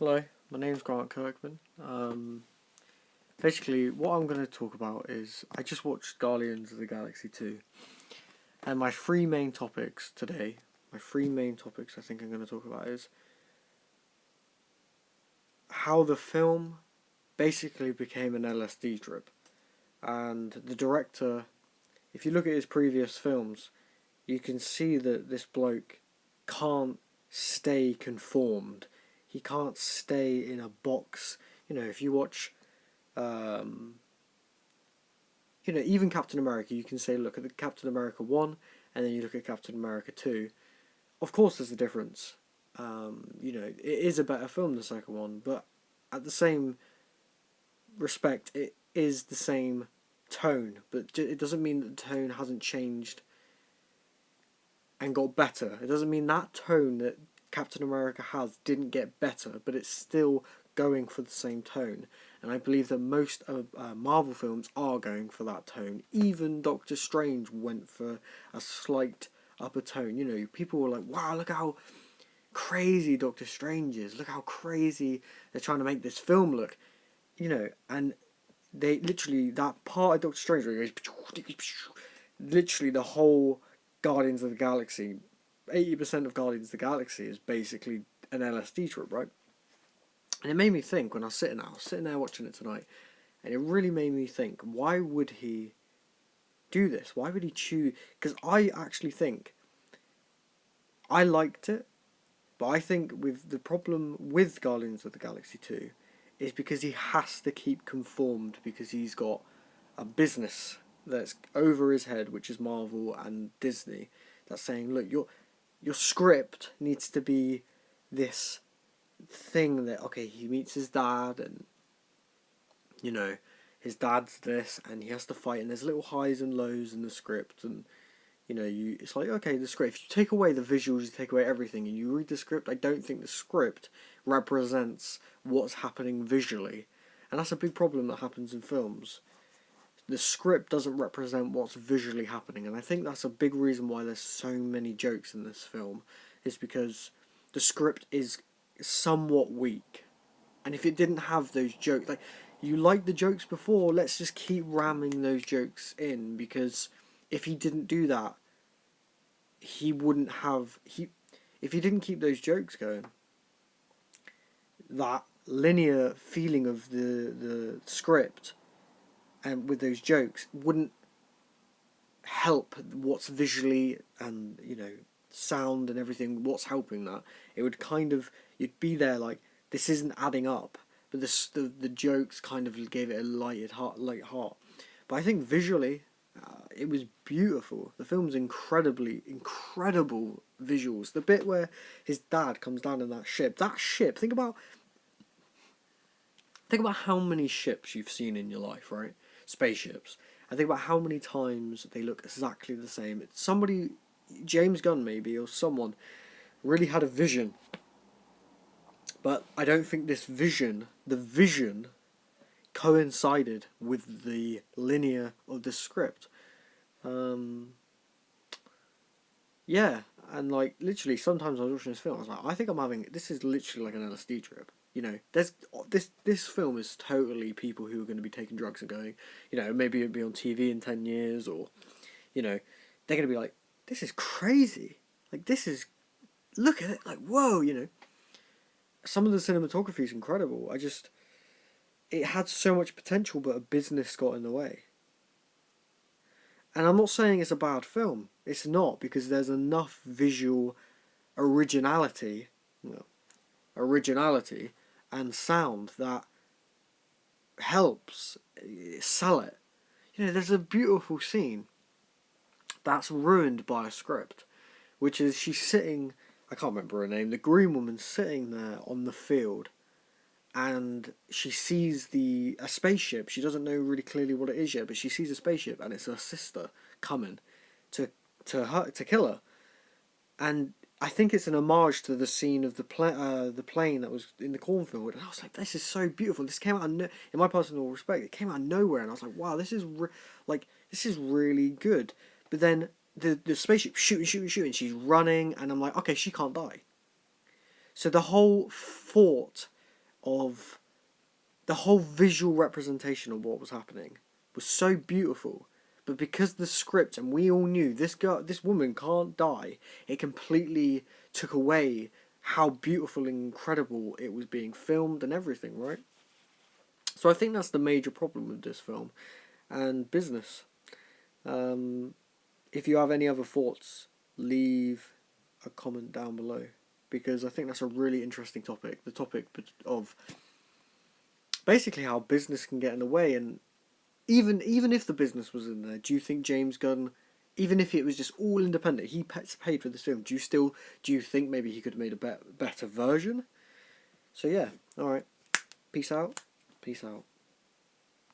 Hello, my name's Grant Kirkman. Basically, what I'm going to talk about is I just watched Guardians of the Galaxy 2, and my three main topics today, I think I'm going to talk about is how the film basically became an LSD trip. And the director, if you look at his previous films, you can see that this bloke can't stay conformed. He can't stay in a box. If you watch um, even Captain America, you can say, look at the Captain America 1, and then you look at Captain America 2. Of course, there's a difference. It is a better film, the second one, but at the same respect, it is the same tone, but it doesn't mean that the tone hasn't changed and got better. It doesn't mean that tone that Captain America has didn't get better, but it's still going for the same tone. And I believe that most of Marvel films are going for that tone. Even Doctor Strange went for a slight upper tone. People were like, wow, look how crazy Doctor Strange is. Look how crazy they're trying to make this film look. And they literally, that part of Doctor Strange where he goes, literally the whole Guardians of the Galaxy, 80% of Guardians of the Galaxy is basically an LSD trip, right? And it made me think when I was sitting there watching it tonight, and it really made me think, why would he do this? Why would he choose? Because I actually think I liked it, but I think with the problem with Guardians of the Galaxy 2 is because he has to keep conformed because he's got a business that's over his head, which is Marvel and Disney, that's saying, look, your script needs to be this thing that, okay, he meets his dad and his dad's this and he has to fight and there's little highs and lows in the script, and it's like, okay, the script, if you take away the visuals, you take away everything and you read the script, I don't think the script represents what's happening visually. And that's a big problem that happens in films. The script doesn't represent what's visually happening, and I think that's a big reason why there's so many jokes in this film, is because the script is somewhat weak. And if it didn't have those jokes, like, you liked the jokes before, let's just keep ramming those jokes in, because if he didn't do that, he wouldn't have if he didn't keep those jokes going, that linear feeling of the script and with those jokes wouldn't help what's visually and sound and everything, what's helping that. It would kind of, you'd be there like, this isn't adding up, but the jokes kind of gave it a light heart. But I think visually, it was beautiful. The film's incredible visuals. The bit where his dad comes down in that ship, think about how many ships you've seen in your life, right? Spaceships. And think about how many times they look exactly the same. Somebody, James Gunn maybe, or someone, really had a vision. But I don't think the vision, coincided with the linear of the script. Yeah, and like literally, sometimes I was watching this film, I was like, I think this is literally like an LSD trip. There's this film is totally people who are going to be taking drugs and going, maybe it'll be on TV in 10 years, or, they're going to be like, this is crazy. Like, look at it, like, whoa, Some of the cinematography is incredible. It had so much potential, but a business got in the way. And I'm not saying it's a bad film. It's not, because there's enough visual originality, and sound that helps sell it. There's a beautiful scene that's ruined by a script, which is she's sitting, I can't remember her name, the green woman's sitting there on the field, and she sees a spaceship. She doesn't know really clearly what it is yet, but she sees a spaceship, and it's her sister coming to kill her. And I think it's an homage to the scene of the plane that was in the cornfield. And I was like, this is so beautiful. This came out in my personal respect, it came out of nowhere, and I was like, wow, this is really good. But then the spaceship shooting, she's running, and I'm like, okay, she can't die. So the whole fort of the whole visual representation of what was happening was so beautiful. But because the script, and we all knew this woman can't die, it completely took away how beautiful and incredible it was being filmed and everything, right? So I think that's the major problem with this film and business. If you have any other thoughts, leave a comment down below, because I think that's a really interesting topic. The topic of basically how business can get in the way, and even if the business was in there, do you think James Gunn, even if it was just all independent, he paid for this film, do you think maybe he could have made a better version? So yeah, all right, peace out.